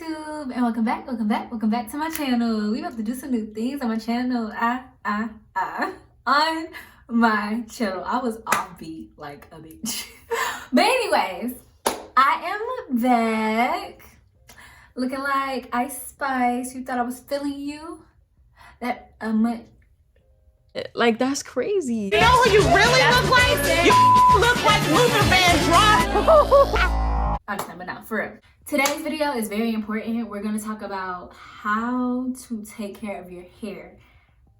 YouTube, and welcome back to my channel. We about to do some new things on my channel. On my channel. I was offbeat like a bitch. But anyways, I am back looking like Ice Spice. You thought I was feeling you? That like, that's crazy. You know who you really look like? You look like Luther Vandross. but not for real. Today's video is very important. We're gonna talk about how to take care of your hair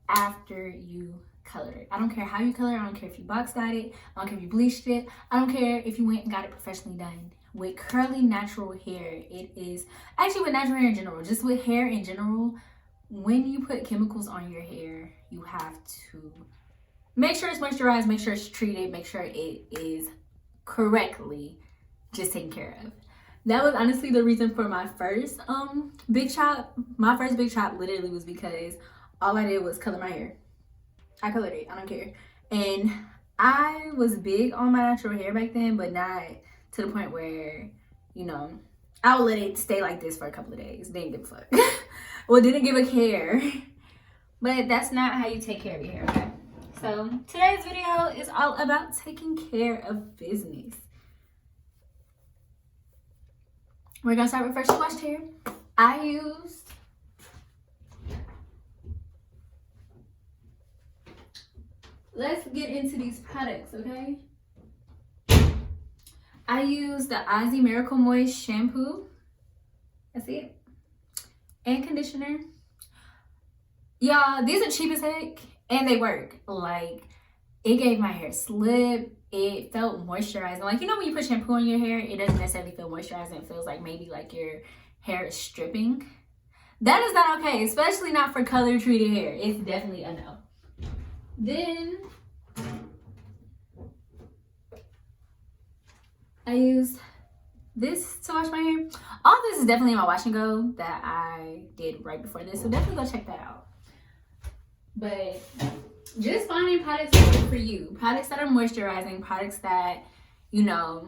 after you color it. I don't care how you color it. I don't care if you box dyed it. I don't care if you bleached it. I don't care if you went and got it professionally done. With curly natural hair, it is actually with natural hair in general, just with hair in general, when you put chemicals on your hair, you have to make sure it's moisturized, make sure it's treated, make sure it is correctly just taken care of. That was honestly the reason for my first big chop. My first big chop literally was because all I did was color my hair. I colored it, I don't care. And I was big on my natural hair back then, but not to the point where, you know, I would let it stay like this for a couple of days. Didn't give a fuck. Well, didn't give a care. But that's not how you take care of your hair, okay? So today's video is all about taking care of business. We're gonna start with first washed hair. I used let's get into these products, okay? I used the Ozzy Miracle Moist shampoo. That's it. And conditioner. Y'all, these are cheap as heck and they work. Like, it gave my hair slip. It felt moisturizing. Like, you know when you put shampoo on your hair, it doesn't necessarily feel moisturizing. It feels like maybe like your hair is stripping. That is not okay, especially not for color treated hair. It's definitely a no. Then I used this to wash my hair. All this is definitely my wash and go that I did right before this, so definitely go check that out. But just finding products that work for you, products that are moisturizing, products that, you know,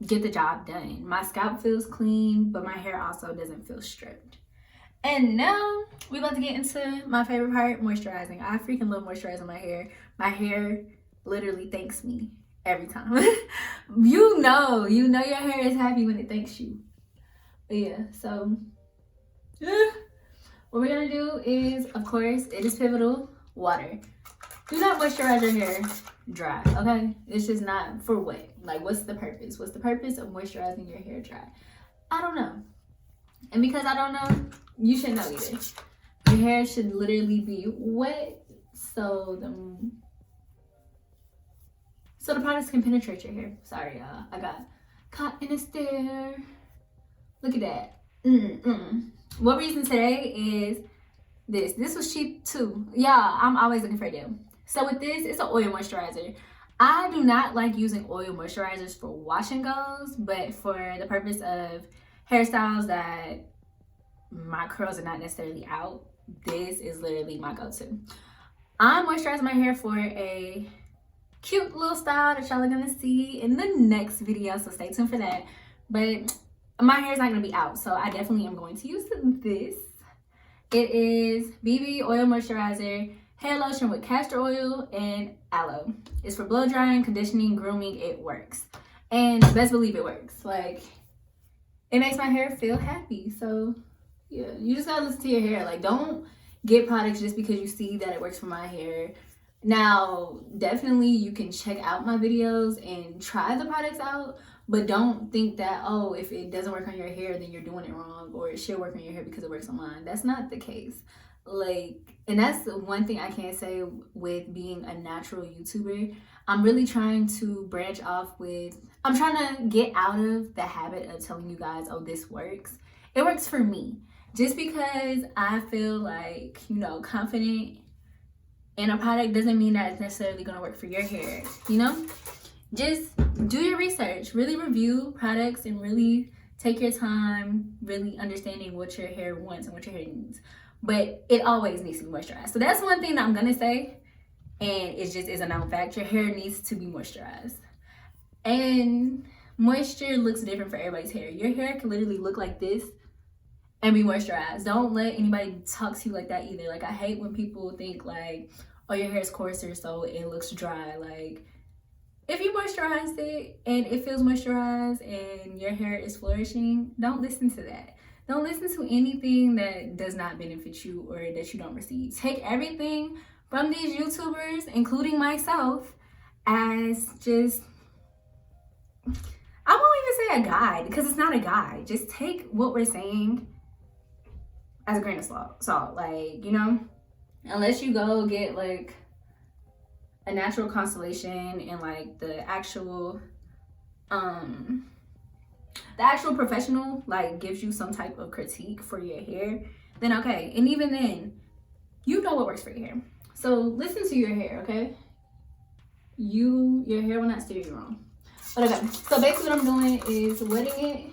get the job done. My scalp feels clean, but my hair also doesn't feel stripped. And now we about to get into my favorite part, moisturizing. I freaking love moisturizing my hair. My hair literally thanks me every time. you know your hair is happy when it thanks you. But yeah, so what we're gonna do is, of course, it is pivotal, water. Do not moisturize your hair dry, okay? It's just not for wet. Like, what's the purpose? What's the purpose of moisturizing your hair dry? I don't know. And because I don't know, you should know either. Your hair should literally be wet so the products can penetrate your hair. Sorry, y'all. I got caught in a stare. Look at that. What we're using today is this. This was cheap too. Yeah, I'm always looking for a deal. So with this, it's an oil moisturizer. I do not like using oil moisturizers for wash and goes, but for the purpose of hairstyles that my curls are not necessarily out, this is literally my go-to. I'm moisturizing my hair for a cute little style that y'all are gonna see in the next video, so stay tuned for that. But my hair is not gonna be out, so I definitely am going to use this. It is BB oil moisturizer, hair lotion with castor oil and aloe. It's for blow drying, conditioning, grooming. It works, and best believe it works. Like, it makes my hair feel happy. So yeah, you just gotta listen to your hair. Like, don't get products just because you see that it works for my hair. Now, definitely you can check out my videos and try the products out, but don't think that, oh, if it doesn't work on your hair, then you're doing it wrong, or it should work on your hair because it works on mine. That's not the case. Like, and that's the one thing I can't say with being a natural YouTuber. I'm really trying to branch off I'm trying to get out of the habit of telling you guys, oh, this works. It works for me. Just because I feel like, you know, confident in a product doesn't mean that it's necessarily going to work for your hair, you know? Just do your research, really review products, and really take your time really understanding what your hair wants and what your hair needs. But it always needs to be moisturized. So that's one thing that I'm going to say, and it just is a known fact. Your hair needs to be moisturized. And moisture looks different for everybody's hair. Your hair can literally look like this and be moisturized. Don't let anybody talk to you like that either. Like, I hate when people think like, oh, your hair is coarser so it looks dry. Like, if you moisturized it and it feels moisturized and your hair is flourishing, don't listen to that. Don't listen to anything that does not benefit you or that you don't receive. Take everything from these YouTubers, including myself, as just, I won't even say a guide, because it's not a guide. Just take what we're saying as a grain of salt. Like, you know, unless you go get like a natural constellation and like the actual professional like gives you some type of critique for your hair, then okay. And even then, you know what works for your hair. So listen to your hair, okay? Your hair will not steer you wrong. But okay, so basically what I'm doing is wetting it,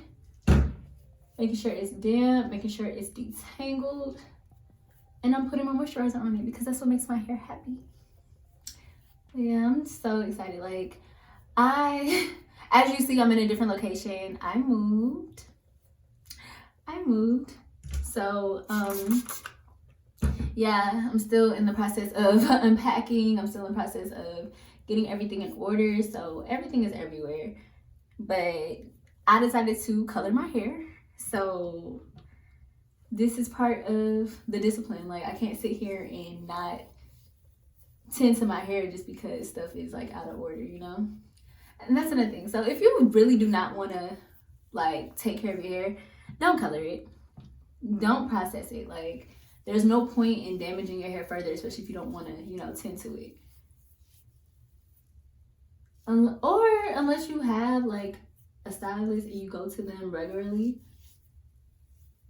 making sure it's damp, making sure it's detangled, and I'm putting my moisturizer on it because that's what makes my hair happy. Yeah, I'm so excited. Like, as you see, I'm in a different location. I moved. So, yeah, I'm still in the process of unpacking. I'm still in the process of getting everything in order. So everything is everywhere. But I decided to color my hair. So this is part of the discipline. Like, I can't sit here and not tend to my hair just because stuff is like out of order, you know? And that's another thing. So if you really do not want to like take care of your hair, don't color it. Don't process it. Like, there's no point in damaging your hair further, especially if you don't want to, you know, tend to it. Or unless you have like a stylist and you go to them regularly,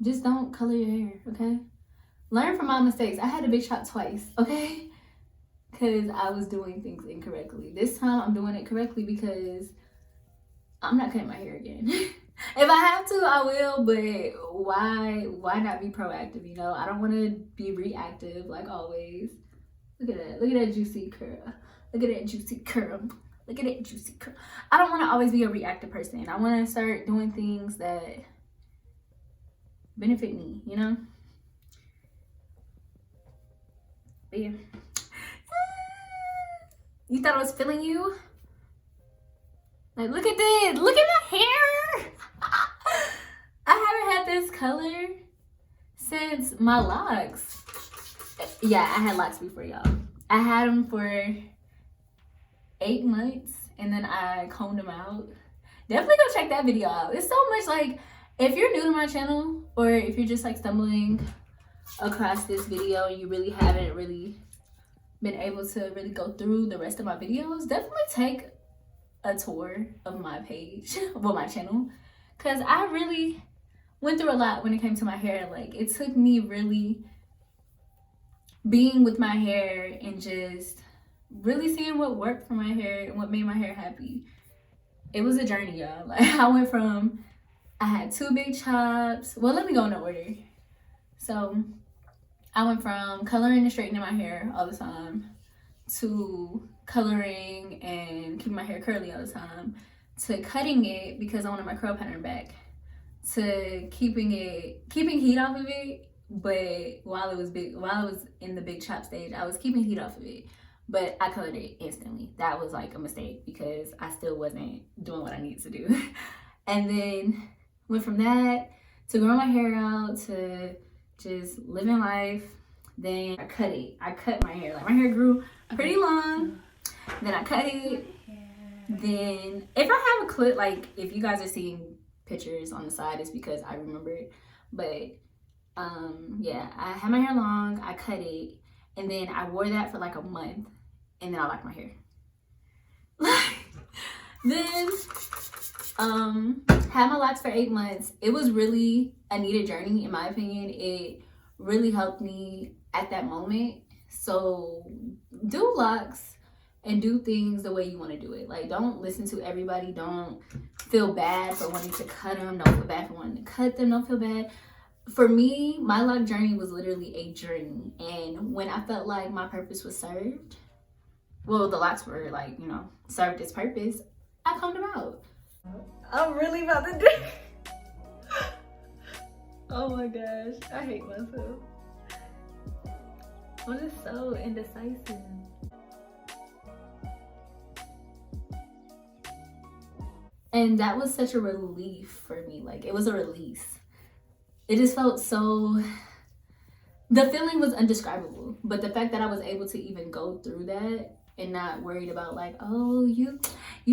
just don't color your hair, okay? Learn from my mistakes. I had a big chop twice, okay? Because I was doing things incorrectly. This time I'm doing it correctly because I'm not cutting my hair again. If I have to, I will, but why not be proactive, you know? I don't want to be reactive like always. Look at that juicy curl. Look at that juicy curl. Look at that juicy curl. I don't want to always be a reactive person. I want to start doing things that benefit me, you know? But yeah. You thought I was feeling you? Like, look at this. Look at my hair. I haven't had this color since my locks. Yeah, I had locks before, y'all. I had them for 8 months and then I combed them out. Definitely go check that video out. It's so much, like, if you're new to my channel or if you're just like stumbling across this video and you really haven't been able to really go through the rest of my videos, definitely take a tour of my page, well, my channel, because I really went through a lot when it came to my hair. Like, it took me really being with my hair and just really seeing what worked for my hair and what made my hair happy. It was a journey, y'all. Like, I went from, I had 2 big chops. Well, let me go in order. So I went from coloring and straightening my hair all the time to coloring and keeping my hair curly all the time to cutting it because I wanted my curl pattern back to keeping heat off of it. But while it was in the big chop stage, I was keeping heat off of it, but I colored it instantly. That was like a mistake because I still wasn't doing what I needed to do. And then went from that to growing my hair out to just living life. Then I cut it. I cut my hair. Like, my hair grew pretty long. Then I cut it. Then if I have a clip, like if you guys are seeing pictures on the side, it's because I remember it. But yeah, I had my hair long. I cut it, and then I wore that for like a month, and then I liked my hair. Then had my locks for 8 months. It was really a needed journey, in my opinion. It really helped me at that moment. So do locks and do things the way you want to do it. Like, don't listen to everybody. Don't feel bad for wanting to cut them. Don't feel bad for wanting to cut them. Don't feel bad. For me, my lock journey was literally a journey. And when I felt like my purpose was served, well, the locks were like, you know, served its purpose, I combed them out. I'm really about to drink. Oh my gosh, I hate myself. I'm just so indecisive. And that was such a relief for me. Like, it was a release. It just felt so, the feeling was indescribable. But the fact that I was able to even go through that and not worried about like, oh, you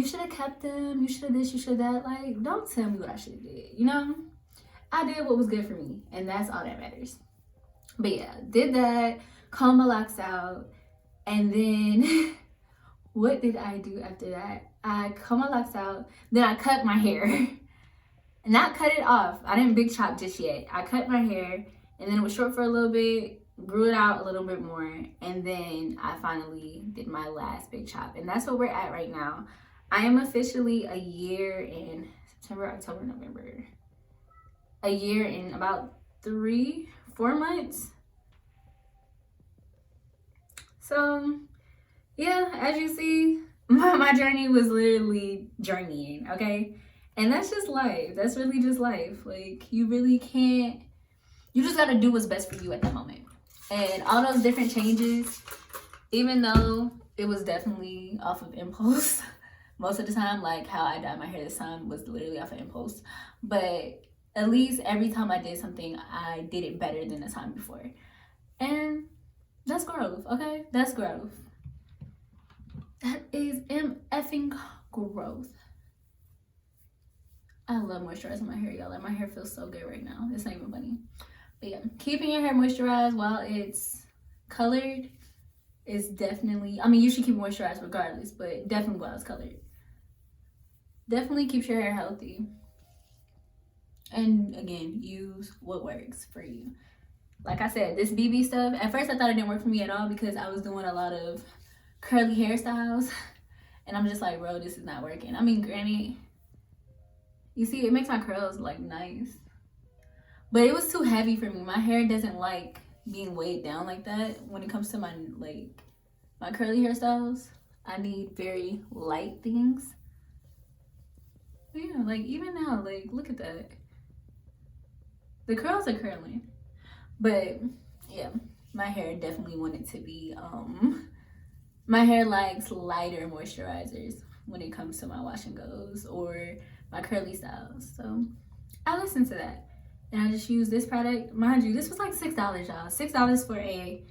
should have kept them, you should have this, you should have that. Like, don't tell me what I should have did, you know? I did what was good for me, and that's all that matters. But yeah, did that, combed my locks out, and then what did I do after that? I combed my locks out, then I cut my hair. Not cut it off. I didn't big chop just yet. I cut my hair, and then it was short for a little bit, grew it out a little bit more, and then I finally did my last big chop. And that's what we're at right now. I am officially a year in September, October, November. A year in about 3-4 months. So yeah, as you see, my journey was literally journeying, okay? And that's just life. That's really just life. Like, you really can't, you just gotta do what's best for you at that moment. And all those different changes, even though it was definitely off of impulse most of the time, like how I dyed my hair this time was literally off of impulse. But at least every time I did something, I did it better than the time before. And that's growth, okay? That's growth. That is effing growth. I love moisturizing my hair, y'all. Like, my hair feels so good right now. It's not even funny. But yeah, keeping your hair moisturized while it's colored is definitely, I mean, you should keep it moisturized regardless, but definitely while it's colored. Definitely keeps your hair healthy. And again, use what works for you. Like I said, this BB stuff, at first I thought it didn't work for me at all because I was doing a lot of curly hairstyles. And I'm just like, bro, this is not working. I mean, granted, you see, it makes my curls like nice. But it was too heavy for me. My hair doesn't like being weighed down like that when it comes to my curly hairstyles. I need very light things. But yeah, like even now, like look at that. The curls are curling. But yeah, my hair definitely wanted to be my hair likes lighter moisturizers when it comes to my wash and goes or my curly styles. So I listened to that. And I just used this product. Mind you, this was like $6, y'all. $6 for a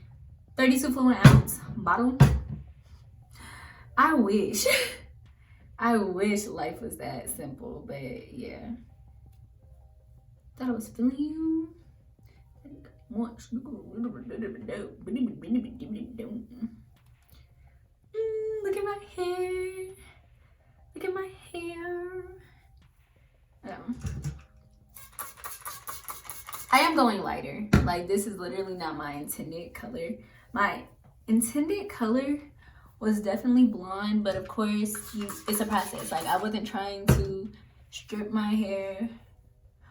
32 fluid ounce bottle. I wish. I wish life was that simple, but yeah. Thought I was feeling you. Look at my hair. Look at my hair. I am going lighter. Like, this is literally not my intended color. My intended color was definitely blonde, but of course, it's a process. Like, I wasn't trying to strip my hair.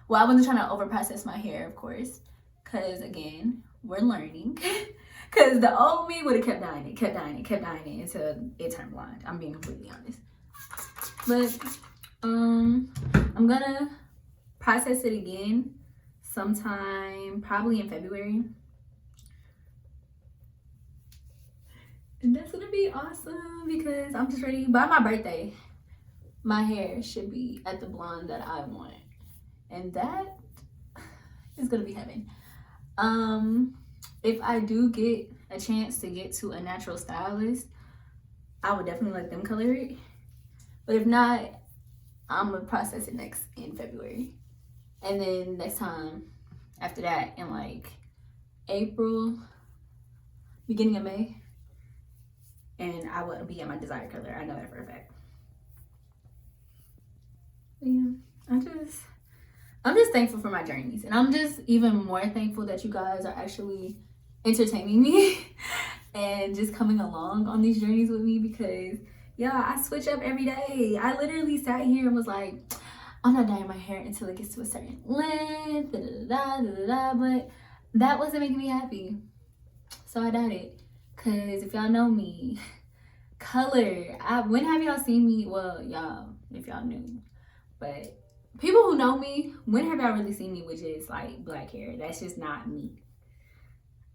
Well, I wasn't trying to over process my hair, of course, because again, we're learning. Because the old me would have kept dyeing it until it turned blonde. I'm being completely honest. But I'm gonna process it again sometime probably in February. And that's gonna be awesome because I'm just ready. By my birthday, my hair should be at the blonde that I want. And that is gonna be heaven. If I do get a chance to get to a natural stylist, I would definitely let them color it. But if not, I'm gonna process it next in February. And then next time after that in like April, beginning of May, and I will be at my desired color. I know that for a fact. But yeah, I'm just thankful for my journeys, and I'm just even more thankful that you guys are actually entertaining me and just coming along on these journeys with me because yeah, I switch up every day. I literally sat here and was like, I'm not dyeing my hair until it gets to a certain length, but that wasn't making me happy. So I dyed it. Cause if y'all know me, color, when have y'all seen me? Well, y'all, if y'all knew, but people who know me, when have y'all really seen me with just like black hair? That's just not me.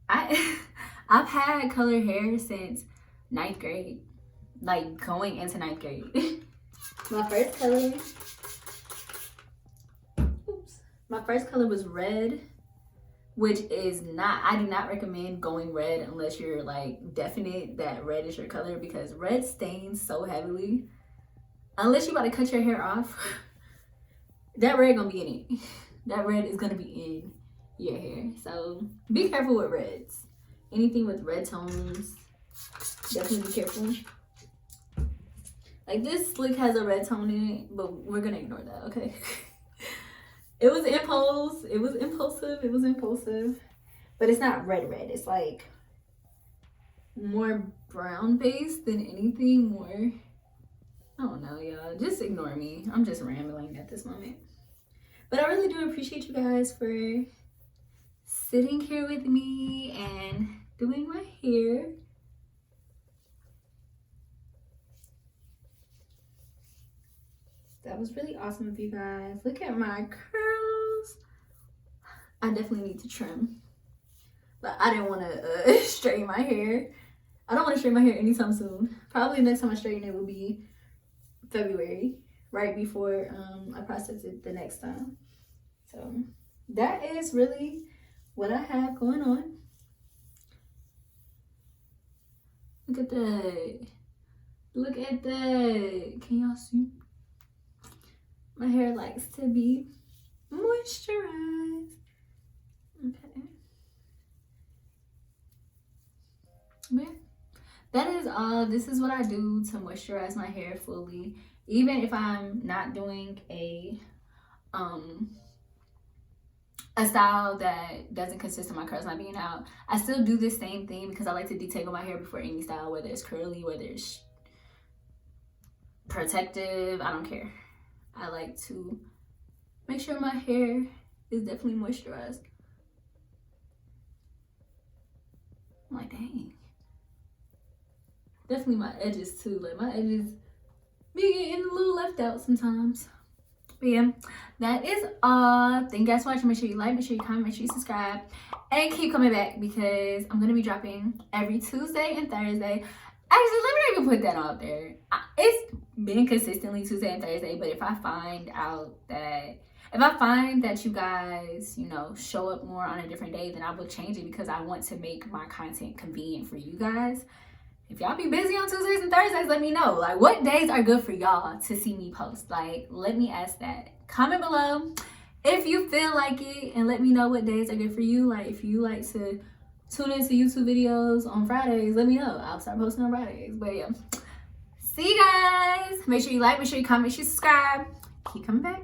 I've had colored hair since 9th grade, like going into 9th grade. My first color was red, which is not, I do not recommend going red unless you're like definite that red is your color, because red stains so heavily. Unless you about to cut your hair off, that red gonna be in it. That red is gonna be in your hair. So be careful with reds. Anything with red tones, definitely be careful. Like this slick has a red tone in it, but we're gonna ignore that, okay? It was impulse. It was impulsive. But it's not red. It's like more brown based than anything more. I don't know, y'all. Just ignore me. I'm just rambling at this moment. But I really do appreciate you guys for sitting here with me and doing my hair. That was really awesome of you guys. Look at my curls. I definitely need to trim. But I didn't want to straighten my hair. I don't want to straighten my hair anytime soon. Probably next time I straighten it will be February, right before I process it the next time. So that is really what I have going on. Look at that. Look at that. Can y'all see? My hair likes to be moisturized. Okay. Yeah. That is all. This is what I do to moisturize my hair fully. Even if I'm not doing a style that doesn't consist of my curls not being out, I still do the same thing because I like to detangle my hair before any style, whether it's curly, whether it's protective, I don't care. I like to make sure my hair is definitely moisturized. I'm like, dang. Definitely my edges too. Like my edges be getting a little left out sometimes. But yeah, that is all. Thank you guys for watching. Make sure you like, make sure you comment, make sure you subscribe, and keep coming back because I'm gonna be dropping every Tuesday and Thursday. Actually, let me not even put that out there. It's been consistently Tuesday and Thursday, but if I find that you guys, you know, show up more on a different day, then I will change it because I want to make my content convenient for you guys. If y'all be busy on Tuesdays and Thursdays, let me know. Like, what days are good for y'all to see me post? Like, let me ask that. Comment below if you feel like it and let me know what days are good for you. Like, if you like to tune into YouTube videos on Fridays, let me know. I'll start posting on Fridays. But yeah, see you guys. Make sure you like, make sure you comment, make sure you subscribe. Keep coming back.